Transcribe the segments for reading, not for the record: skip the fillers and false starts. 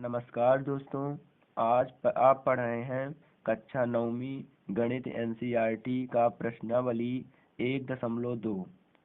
नमस्कार दोस्तों। आप पढ़ रहे हैं कक्षा 9वीं गणित एनसीईआरटी का प्रश्नावली 1.2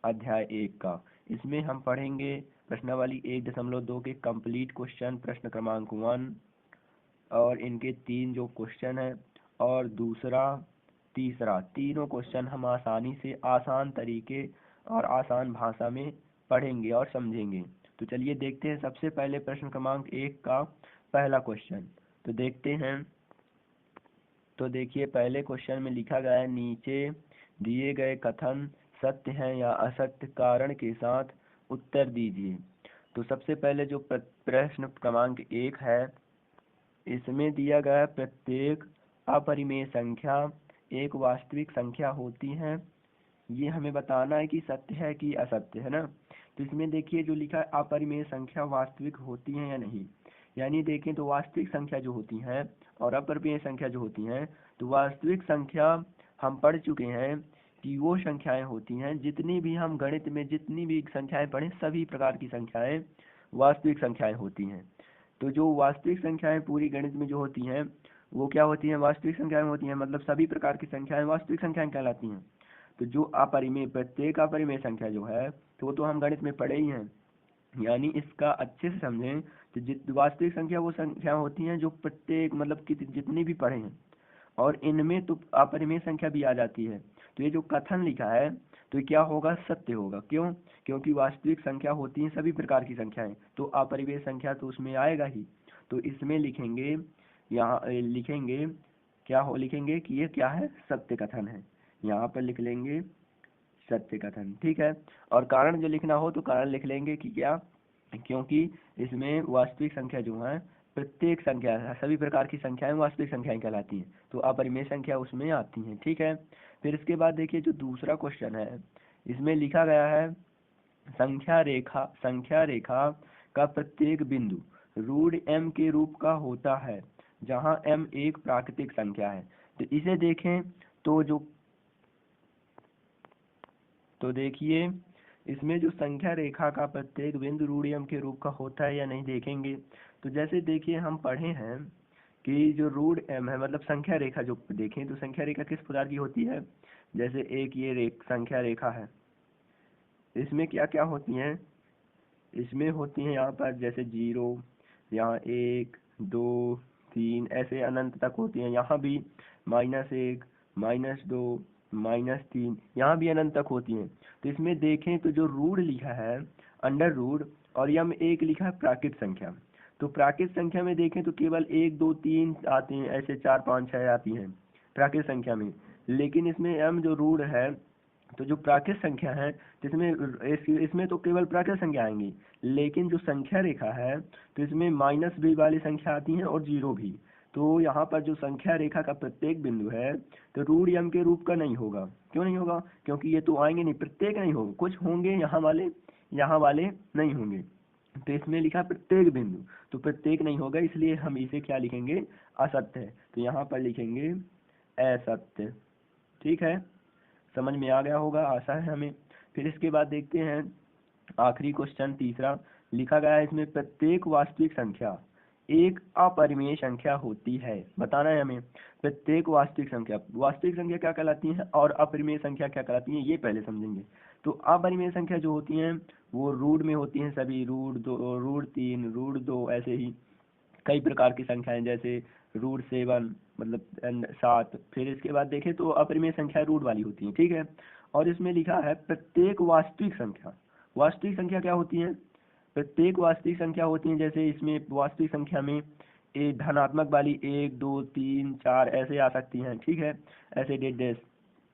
अध्याय 1 का। इसमें हम पढ़ेंगे प्रश्नावली 1.2 के कंप्लीट क्वेश्चन प्रश्न क्रमांक 1 और इनके 3 जो क्वेश्चन हैं और दूसरा तीसरा तीनों क्वेश्चन हम आसानी से आसान तरीके और आसान भाषा में पढ़ेंगे और समझेंगे। तो चलिए देखते हैं सबसे पहले प्रश्न क्रमांक 1 का पहला क्वेश्चन। तो देखते हैं। तो देखिए पहले क्वेश्चन में लिखा गया है, नीचे दिए गए कथन सत्य हैं या असत्य, कारण के साथ उत्तर दीजिए। तो सबसे पहले जो प्रश्न क्रमांक 1 है, इसमें दिया गया प्रत्येक अपरिमेय संख्या एक वास्तविक संख्या होती है। ये हमें बताना है कि सत्य है कि असत्य है ना। तो इसमें देखिए जो लिखा है अपरिमेय संख्या वास्तविक होती है या नहीं। यानी देखें तो वास्तविक संख्या जो होती हैं और अपरिमेय संख्या जो होती हैं, तो वास्तविक संख्या हम पढ़ चुके हैं कि वो संख्याएं होती हैं, जितनी भी हम गणित में जितनी भी संख्याएं पढ़ें सभी प्रकार की संख्याएं वास्तविक संख्याएं होती हैं। तो जो वास्तविक संख्याएं पूरी गणित में जो होती हैं वो क्या होती हैं, वास्तविक संख्याएं होती हैं, मतलब सभी प्रकार की संख्याएं वास्तविक संख्याएं कहलाती हैं। तो जो अपरिमेय प्रत्येक अपरिमेय संख्या जो है तो वो तो हम गणित में पढ़े ही हैं। यानी इसका अच्छे से समझें तो वास्तविक संख्या वो संख्या होती हैं जो प्रत्येक मतलब कि जितनी भी पढ़े हैं, और इनमें तो अपरिमेय संख्या भी आ जाती है। तो ये जो कथन लिखा है तो ये क्या होगा, सत्य होगा। क्यों? क्योंकि वास्तविक संख्या होती है सभी प्रकार की संख्याएं, तो अपरिमेय संख्या तो उसमें आएगा ही। तो इसमें लिखेंगे, यहाँ लिखेंगे क्या हो, लिखेंगे कि ये क्या है, सत्य कथन है। यहाँ पर लिख लेंगे सत्य कथन, ठीक है। और कारण जो लिखना हो तो कारण लिख लेंगे कि क्या, क्योंकि इसमें वास्तविक संख्या जो है प्रत्येक संख्या है, सभी प्रकार की संख्याएं वास्तविक संख्याएं कहलाती हैं, तो अपरिमेय संख्या उसमें आती हैं, ठीक है। फिर इसके बाद देखिए जो दूसरा क्वेश्चन है, इसमें लिखा गया है संख्या रेखा का प्रत्येक बिंदु रूट m के रूप का होता है, जहां m एक प्राकृतिक संख्या है। तो इसे देखें तो देखिए इसमें जो संख्या रेखा का प्रत्येक बिंदु रूट m के रूप का होता है या नहीं देखेंगे। तो जैसे देखिए हम पढ़े हैं कि जो रूट m है मतलब संख्या रेखा जो देखें तो संख्या रेखा किस प्रकार की होती है। जैसे एक ये संख्या रेखा है, इसमें क्या क्या होती हैं, इसमें होती हैं यहाँ पर जैसे 0, यहाँ 1, 2, 3 ऐसे अनंत तक होती हैं। यहाँ भी -1, -2, -3 यहाँ भी अनंत तक होती हैं। तो इसमें देखें तो जो रूट लिखा है अंडर रूट और यम एक लिखा है प्राकृत संख्या। तो प्राकृत संख्या में देखें तो केवल 1, 2, 3 आती हैं, ऐसे 4, 5, 6 आती हैं प्राकृत संख्या में। लेकिन इसमें m जो रूट है तो जो प्राकृत संख्या है जिसमें इसमें तो केवल प्राकृत संख्या आएंगी, लेकिन जो संख्या रेखा है तो इसमें माइनस भी वाली संख्या आती है और 0 भी। तो यहाँ पर जो संख्या रेखा का प्रत्येक बिंदु है तो रूट m के रूप का नहीं होगा। क्यों नहीं होगा? क्योंकि ये तो आएंगे नहीं, प्रत्येक नहीं होगा, कुछ होंगे यहाँ वाले नहीं होंगे। तो इसमें लिखा प्रत्येक बिंदु, तो प्रत्येक नहीं होगा, इसलिए हम इसे क्या लिखेंगे, असत्य है। तो यहाँ पर लिखेंगे असत्य, ठीक है। समझ में आ गया होगा, आशा है हमें। फिर इसके बाद देखते हैं आखिरी क्वेश्चन तीसरा, लिखा गया है इसमें प्रत्येक वास्तविक संख्या एक अपरिमेय संख्या होती है। बताना है हमें प्रत्येक वास्तविक संख्या क्या कहलाती है और अपरिमेय संख्या क्या कहलाती है, ये पहले समझेंगे। तो अपरिमेय संख्या जो होती हैं वो रूट में होती हैं सभी, रूट 2, रूट 3, रूट 2, ऐसे ही कई प्रकार की संख्याएं, जैसे रूट 7 मतलब 7। फिर इसके बाद देखें तो अपरिमेय संख्या रूट वाली होती है, ठीक है। और इसमें लिखा है प्रत्येक वास्तविक संख्या क्या होती है, प्रत्येक वास्तविक संख्या होती है। जैसे इसमें वास्तविक संख्या में एक धनात्मक वाली 1, 2, 3, 4 ऐसे आ सकती हैं, ठीक है, ऐसे डेश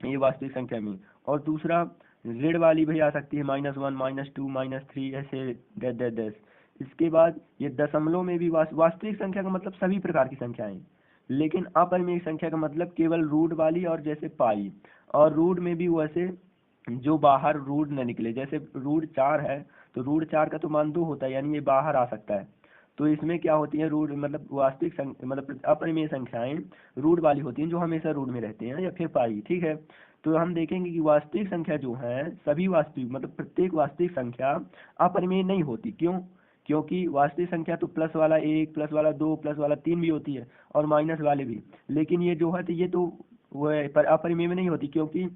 ये वास्तविक संख्या में। और दूसरा ऋण वाली भी आ सकती है, -1, -2, -3 ऐसे डैश। इसके बाद ये दशमलव में भी वास्तविक संख्या का मतलब सभी प्रकार की संख्याएं, लेकिन अपरिमेय संख्या का मतलब केवल रूट वाली और जैसे पाई। और रूट में भी वैसे जो बाहर रूट न निकले, जैसे रूट 4 है तो रूट 4 का तो मान 2 होता है, यानी ये बाहर आ सकता है। तो इसमें क्या होती है, रूट मतलब वास्तविक मतलब अपरिमेय संख्याएं रूट वाली होती हैं जो हमेशा रूट में रहते हैं, या फिर पाई, ठीक है। तो हम देखेंगे कि वास्तविक संख्या जो है सभी वास्तविक मतलब प्रत्येक वास्तविक संख्या अपरिमेय नहीं होती। क्यों? क्योंकि वास्तविक संख्या तो प्लस वाला 1, प्लस वाला 2, प्लस वाला 3 भी होती है और माइनस वाले भी, लेकिन ये जो है तो ये तो वो अपरिमेय में नहीं होती, क्योंकि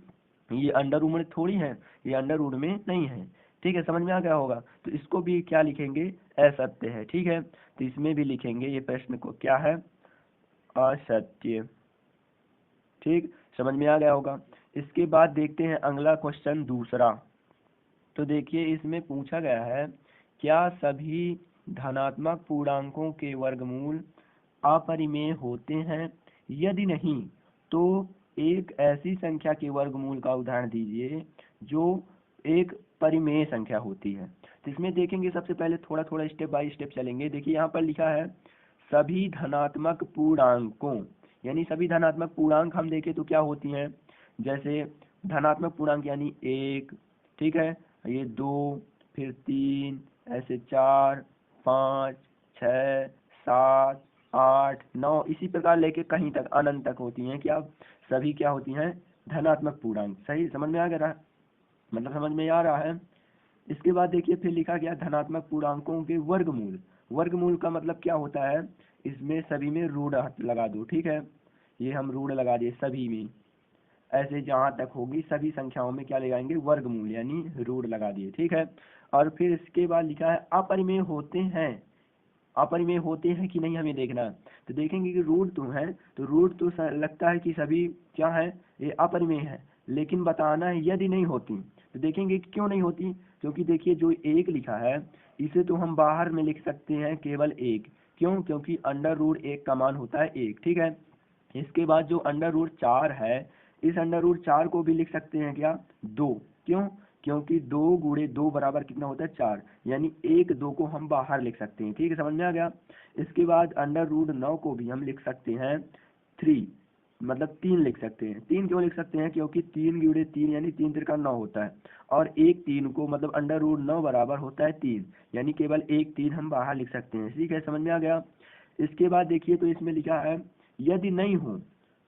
ये अंडर रूट में थोड़ी है, ये अंडर रूट में नहीं है। ठीक है, समझ में आ गया होगा। तो इसको भी क्या लिखेंगे, असत्य है। ठीक है, तो इसमें भी लिखेंगे ये प्रश्न को क्या है, असत्य। ठीक, समझ में आ गया होगा। इसके बाद देखते हैं अगला क्वेश्चन दूसरा। तो देखिए इसमें पूछा गया है, क्या सभी धनात्मक पूर्णांकों के वर्गमूल अपरिमेय होते हैं? यदि नहीं तो एक ऐसी संख्या के वर्गमूल का उदाहरण दीजिए जो एक परिमेय संख्या होती है। तो इसमें देखेंगे सबसे पहले थोड़ा थोड़ा स्टेप बाय स्टेप चलेंगे। देखिए यहाँ पर लिखा है सभी धनात्मक पूर्णांकों, यानी सभी धनात्मक पूर्णांक हम देखें तो क्या होती हैं, जैसे धनात्मक पूर्णांक यानी 1, ठीक है, ये 2, फिर 3, ऐसे 4, 5, 6, 7, 8, 9, इसी प्रकार लेके कहीं तक अनंत तक होती हैं। क्या सभी क्या होती हैं, धनात्मक पूर्णांक। सही, समझ में आ गया, मतलब समझ में आ रहा है। इसके बाद देखिए फिर लिखा गया धनात्मक पूर्णांकों के वर्गमूल। वर्गमूल का मतलब क्या होता है, इसमें सभी में ऋण लगा दो। ठीक है, ये हम ऋण लगा दिए सभी में, ऐसे जहां तक होगी सभी संख्याओं में क्या लगाएंगे, वर्गमूल यानी ऋण लगा दिए। ठीक है, और फिर इसके बाद लिखा है अपरिमेय होते हैं। अपरिमेय होते हैं कि नहीं हमें देखना है। तो देखेंगे कि रूट तो है, तो रूट तो लगता है कि सभी क्या है, ये अपरिमेय है, लेकिन बताना है यदि नहीं होती। तो देखेंगे कि क्यों नहीं होती, क्योंकि देखिए जो 1 लिखा है इसे तो हम बाहर में लिख सकते हैं केवल 1। क्यों, क्योंकि अंडर रूट 1 का मान होता है 1। ठीक है, इसके बाद जो अंडर रूट 4 है, इस अंडर रूट 4 को भी लिख सकते हैं क्या, 2। क्यों, क्योंकि 2 गुणे 2 बराबर कितना होता है, 4, यानी 1 2 को हम बाहर लिख सकते हैं। ठीक है, समझ में आ गया। इसके बाद अंडर रूट 9 को भी हम लिख सकते हैं 3, मतलब 3 लिख सकते हैं। 3 क्यों लिख सकते हैं, क्योंकि 3 गुणे 3 यानी 3 त्रिका 9 होता है, और 1 3 को मतलब अंडर रूट 9 बराबर होता है 3, यानी केवल 1 3 हम बाहर लिख सकते हैं। ठीक है, समझ में आ गया। इसके बाद देखिए तो इसमें लिखा है यदि नहीं हो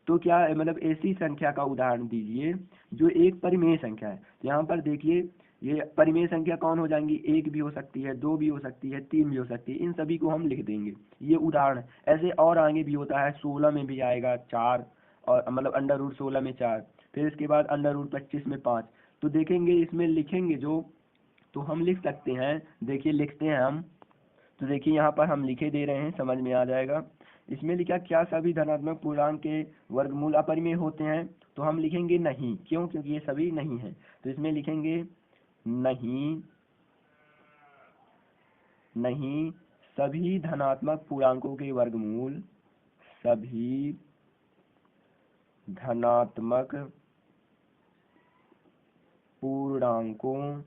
तो क्या है, मतलब ऐसी संख्या का उदाहरण दीजिए जो एक परिमेय संख्या है। तो यहाँ पर देखिए ये परिमेय संख्या कौन हो जाएंगी, 1 भी हो सकती है, 2 भी हो सकती है, 3 भी हो सकती है, इन सभी को हम लिख देंगे। ये उदाहरण ऐसे और आगे भी होता है, 16 में भी आएगा 4, और मतलब अंडर रूट 16 में 4, फिर इसके बाद अंडर रूट 25 में 5। तो देखेंगे इसमें लिखेंगे जो, तो हम लिख सकते हैं, देखिए लिखते हैं हम। तो देखिए यहाँ पर हम लिखे दे रहे हैं, समझ में आ जाएगा। इसमें लिखा क्या सभी धनात्मक पूर्णांक के वर्गमूल अपरिमेय होते हैं, तो हम लिखेंगे नहीं। क्यों, क्योंकि ये सभी नहीं है। तो इसमें लिखेंगे नहीं, नहीं सभी धनात्मक पूर्णांकों के वर्गमूल, सभी धनात्मक पूर्णांकों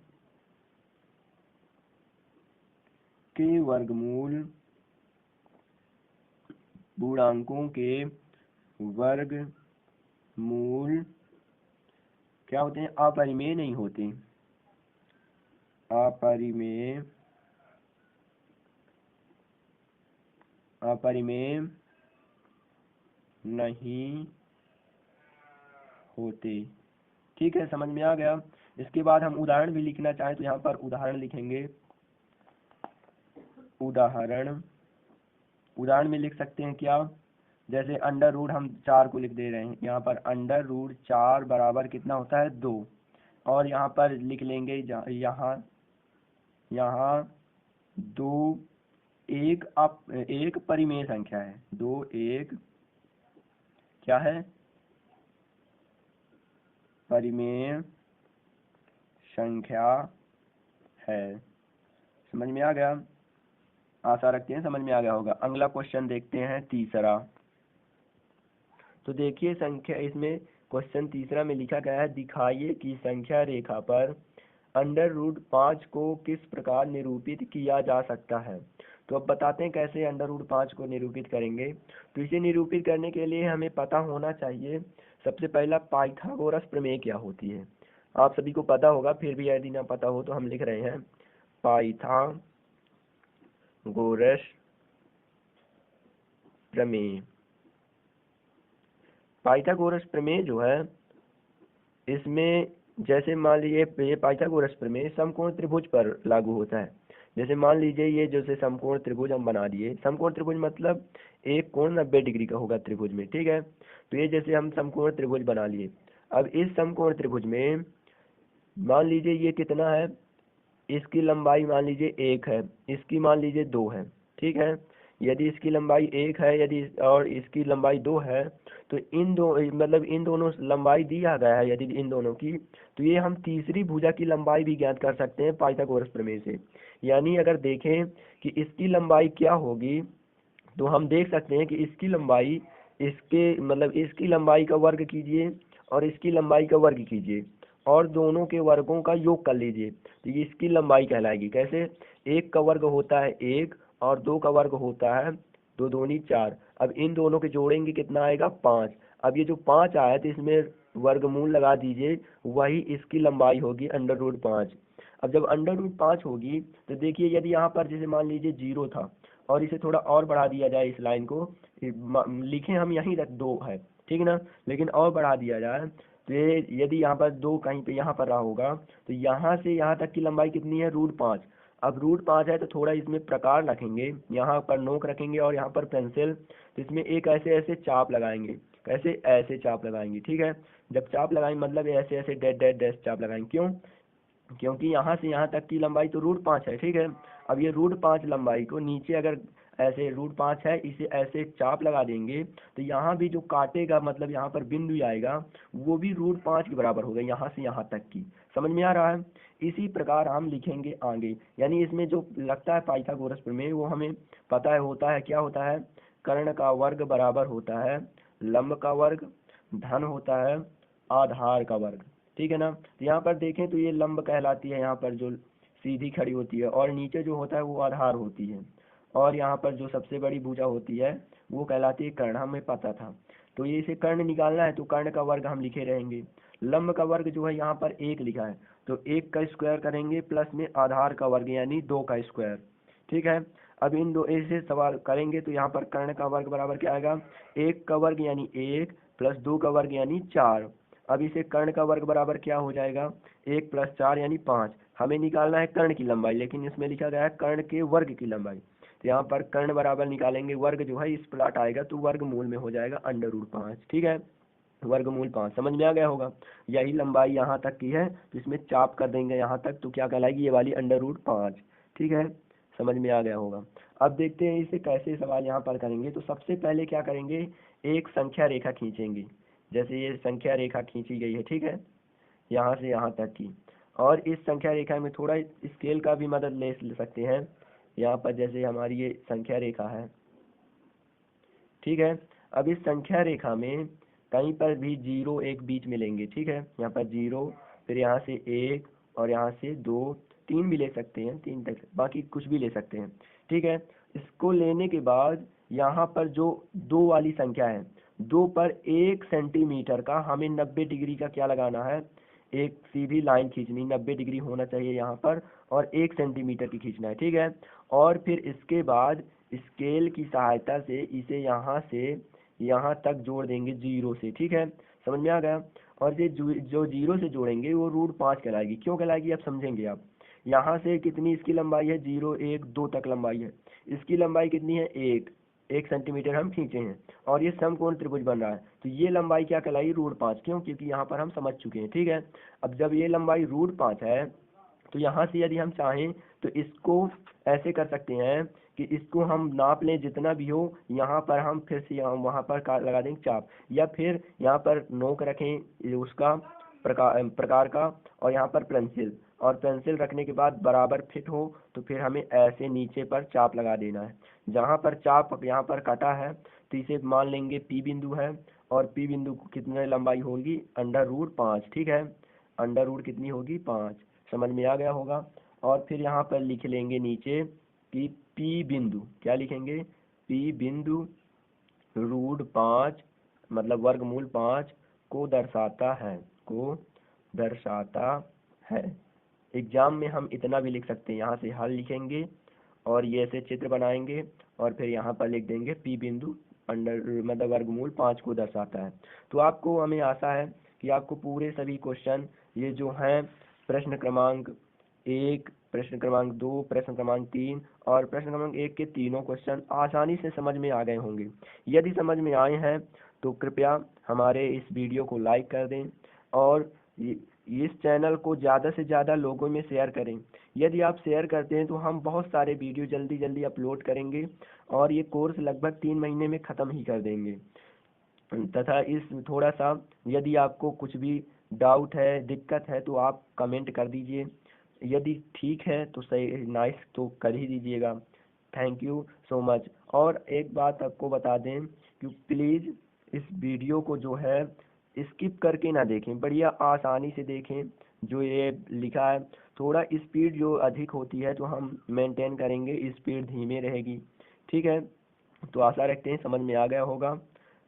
के वर्गमूल, पूर्णांकों के वर्गमूल क्या होते हैं, अपरिमेय नहीं होते, अपरिमेय, अपरिमेय नहीं होते। ठीक है, समझ में आ गया। इसके बाद हम उदाहरण भी लिखना चाहें तो यहाँ पर उदाहरण लिखेंगे। उदाहरण, उदाहरण में लिख सकते हैं क्या, जैसे अंडर रूट हम 4 को लिख दे रहे हैं, यहाँ पर अंडर रूट 4 बराबर कितना होता है, 2, और यहाँ पर लिख लेंगे यहाँ, यहाँ 2 एक परिमेय संख्या है, 2 एक क्या है, परिमेय संख्या है। समझ में आ गया, आशा रखते हैं समझ में आ गया होगा। अगला क्वेश्चन देखते हैं तीसरा। तो देखिए संख्या, इसमें क्वेश्चन तीसरा में लिखा गया है दिखाइए कि संख्या रेखा पर अंडर रूट 5 को किस प्रकार निरूपित किया जा सकता है। तो अब बताते हैं कैसे अंडर रूट 5 को निरूपित करेंगे। तो इसे निरूपित करने के लिए हमें पता होना चाहिए सबसे पहला पाइथागोरस प्रमेय क्या होती है। आप सभी को पता होगा, फिर भी यदि ना पता हो तो हम लिख रहे हैं पाइथागोरस प्रमेय। पाइथागोरस प्रमेय जो है, इसमें जैसे मान लीजिए ये पाइथागोरस प्रमेय समकोण त्रिभुज पर लागू होता है। जैसे मान लीजिए ये जैसे समकोण त्रिभुज हम बना दिए, समकोण त्रिभुज मतलब एक कोण 90 डिग्री का होगा त्रिभुज में, ठीक है। तो ये जैसे हम समकोण त्रिभुज बना लिए, अब इस समकोण त्रिभुज में मान लीजिए ये कितना है, इसकी लंबाई मान लीजिए 1 है, इसकी मान लीजिए 2 है, ठीक है। यदि इसकी लंबाई 1 है यदि और इसकी लंबाई 2 है, तो इन दो मतलब इन दोनों लंबाई दिया गया है यदि इन दोनों की, तो ये हम तीसरी भुजा की लंबाई भी ज्ञात कर सकते हैं पाइथागोरस प्रमेय से। यानी अगर देखें कि इसकी लंबाई क्या होगी, तो हम देख सकते हैं कि इसकी लंबाई इसके मतलब इसकी लंबाई का वर्ग कीजिए और इसकी लंबाई का वर्ग कीजिए और दोनों के वर्गों का योग कर लीजिए, तो ये इसकी लंबाई कहलाएगी। कैसे, 1 का वर्ग होता है 1 और 2 का वर्ग होता है 2 दूनी 4। अब इन दोनों के जोड़ेंगे कितना आएगा 5। अब ये जो 5 आया तो इसमें वर्गमूल लगा दीजिए, वही इसकी लंबाई होगी √5। अब जब √5 होगी तो देखिए यदि यहाँ पर जैसे मान लीजिए 0 था और इसे थोड़ा और बढ़ा दिया जाए, इस लाइन को लिखें हम यहीं तक 2 है, ठीक ना, लेकिन और बढ़ा दिया जाए तो ये यदि यहाँ पर 2 कहीं पे यहाँ पर रहा होगा, तो यहाँ से यहाँ तक की लंबाई कितनी है √5। अब √5 है तो थोड़ा इसमें प्रकार रखेंगे, यहाँ पर नोक रखेंगे और यहाँ पर पेंसिल, तो इसमें एक ऐसे ऐसे चाप लगाएंगे। कैसे, ऐसे चाप लगाएंगे, ठीक है। जब चाप लगाएंगे मतलब ऐसे ऐसे डैश डैश डैश चाप लगाएंगे, क्यों, क्योंकि यहाँ से यहाँ तक की लंबाई तो √5 है, ठीक है। अब ये √5 लंबाई को नीचे अगर ऐसे √5 है इसे ऐसे चाप लगा देंगे, तो यहाँ भी जो काटेगा मतलब यहाँ पर बिंदु आएगा वो भी √5 के बराबर होगा, यहाँ से यहाँ तक की। समझ में आ रहा है। इसी प्रकार हम लिखेंगे आगे, यानी इसमें जो लगता है पाइथागोरस प्रमेय वो हमें पता है होता है, क्या होता है, कर्ण का वर्ग बराबर होता है लंब का वर्ग धन होता है आधार का वर्ग, ठीक है ना। तो यहाँ पर देखें तो ये लंब कहलाती है, यहाँ पर जो सीधी खड़ी होती है, और नीचे जो होता है वो आधार होती है, और यहाँ पर जो सबसे बड़ी भुजा होती है वो कहलाती है कर्ण, हमें पता था। तो ये इसे कर्ण निकालना है तो कर्ण का वर्ग हम लिखे रहेंगे। लंब का वर्ग जो है यहाँ पर 1 लिखा है, तो 1 का स्क्वायर करेंगे प्लस में आधार का वर्ग यानी 2 का स्क्वायर, ठीक है। अब इन दो ऐसे सवाल करेंगे तो यहाँ पर कर्ण का वर्ग बराबर क्या आएगा, 1 का वर्ग यानी 1 प्लस 2 का वर्ग यानी 4। अब इसे कर्ण का वर्ग बराबर क्या हो जाएगा, 1 + 4 यानी 5। हमें निकालना है कर्ण की लंबाई, लेकिन इसमें लिखा गया है कर्ण के वर्ग की लंबाई, तो यहाँ पर कर्ण बराबर निकालेंगे, वर्ग जो है इस प्लाट आएगा तो वर्गमूल में हो जाएगा √5, ठीक है। वर्गमूल 5 समझ में आ गया होगा। यही लंबाई यहाँ तक की है तो इसमें चाप कर देंगे यहाँ तक, तो क्या कहलाएगी ये वाली √5, ठीक है। समझ में आ गया होगा। अब देखते हैं इसे कैसे सवाल यहाँ पर करेंगे। तो सबसे पहले क्या करेंगे, एक संख्या रेखा खींचेंगे। जैसे ये संख्या रेखा खींची गई है, ठीक है, यहाँ से यहाँ तक की, और इस संख्या रेखा में थोड़ा स्केल का भी मदद ले सकते हैं। यहाँ पर जैसे हमारी ये संख्या रेखा है, ठीक है। अब इस संख्या रेखा में कहीं पर भी 0 1 बीच में लेंगे, ठीक है। यहाँ पर 0, फिर यहाँ से 1 और यहाँ से 2, 3 भी ले सकते हैं, 3 तक, बाकी कुछ भी ले सकते हैं, ठीक है। इसको लेने के बाद यहाँ पर जो 2 वाली संख्या है, 2 पर 1 सेंटीमीटर का हमें 90 डिग्री का क्या लगाना है, एक सीधी लाइन खींचनी, 90 डिग्री होना चाहिए यहाँ पर, और 1 सेंटीमीटर की खींचना है, ठीक है। और फिर इसके बाद स्केल की सहायता से इसे यहाँ से यहाँ तक जोड़ देंगे 0 से, ठीक है। समझ में आ गया। और ये जो 0 से जोड़ेंगे वो √5 कहलाएगी। क्यों कहलाएगी अब समझेंगे आप। यहाँ से कितनी इसकी लंबाई है, 0 1 2 तक लंबाई है, इसकी लंबाई कितनी है 1 सेंटीमीटर हम खींचे हैं, और ये समकोण त्रिभुज बन रहा है, तो ये लंबाई क्या कहलाई √5। क्यों, क्योंकि यहाँ पर हम समझ चुके हैं, ठीक है। अब जब ये लंबाई √5 है तो यहाँ से यदि हम चाहें तो इसको ऐसे कर सकते हैं कि इसको हम नाप लें जितना भी हो, यहाँ पर हम फिर से यहाँ वहाँ पर लगा देंगे चाप, या फिर यहाँ पर नोक रखें उसका प्रकार का, और यहाँ पर पेंसिल, और पेंसिल रखने के बाद बराबर फिट हो तो फिर हमें ऐसे नीचे पर चाप लगा देना है। जहाँ पर चाप यहाँ पर कटा है तो इसे मान लेंगे P बिंदु है, और P बिंदु को कितने लंबाई होगी √5, ठीक है। √, कितनी होगी 5। समझ में आ गया होगा। और फिर यहाँ पर लिख लेंगे नीचे कि P बिंदु, क्या लिखेंगे, P बिंदु √5 मतलब वर्गमूल 5 को दर्शाता है, को दर्शाता है। एग्जाम में हम इतना भी लिख सकते हैं, यहाँ से हल लिखेंगे और ये ऐसे चित्र बनाएंगे और फिर यहाँ पर लिख देंगे P बिंदु मतलब वर्गमूल 5 को दर्शाता है। तो आपको, हमें आशा है कि आपको पूरे सभी क्वेश्चन ये जो हैं प्रश्न क्रमांक 1, प्रश्न क्रमांक 2, प्रश्न क्रमांक 3 और प्रश्न क्रमांक 1 के तीनों क्वेश्चन आसानी से समझ में आ गए होंगे। यदि समझ में आए हैं तो कृपया हमारे इस वीडियो को लाइक कर दें और इस चैनल को ज़्यादा से ज़्यादा लोगों में शेयर करें। यदि आप शेयर करते हैं तो हम बहुत सारे वीडियो जल्दी जल्दी अपलोड करेंगे और ये कोर्स लगभग 3 महीने में ख़त्म ही कर देंगे। तथा इस थोड़ा सा यदि आपको कुछ भी डाउट है, दिक्कत है तो आप कमेंट कर दीजिए। यदि ठीक है तो सही नाइस तो कर ही दीजिएगा। Thank you so much. और एक बात आपको बता दें कि प्लीज़ इस वीडियो को जो है स्किप करके ना देखें, बढ़िया आसानी से देखें। जो ये लिखा है थोड़ा स्पीड जो अधिक होती है तो हम मेंटेन करेंगे, स्पीड धीमे रहेगी। ठीक है, तो आशा रखते हैं समझ में आ गया होगा।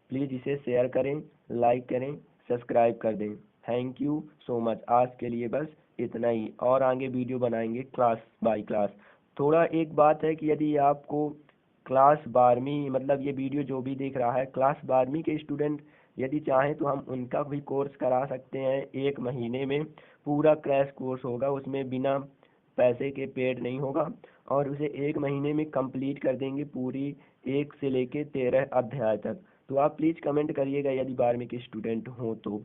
प्लीज़ इसे शेयर करें, लाइक करें, सब्सक्राइब कर दें। Thank you so much. आज के लिए बस इतना ही, और आगे वीडियो बनाएंगे क्लास बाय क्लास। थोड़ा एक बात है कि यदि आपको क्लास 12वीं मतलब ये वीडियो जो भी देख रहा है क्लास 12वीं के स्टूडेंट यदि चाहें तो हम उनका भी कोर्स करा सकते हैं। 1 महीने में पूरा क्रैश कोर्स होगा, उसमें बिना पैसे के पेड नहीं होगा और उसे 1 महीने में कंप्लीट कर देंगे पूरी 1 से लेके 13 अध्याय तक। तो आप प्लीज़ कमेंट करिएगा यदि 12वीं के स्टूडेंट हों तो।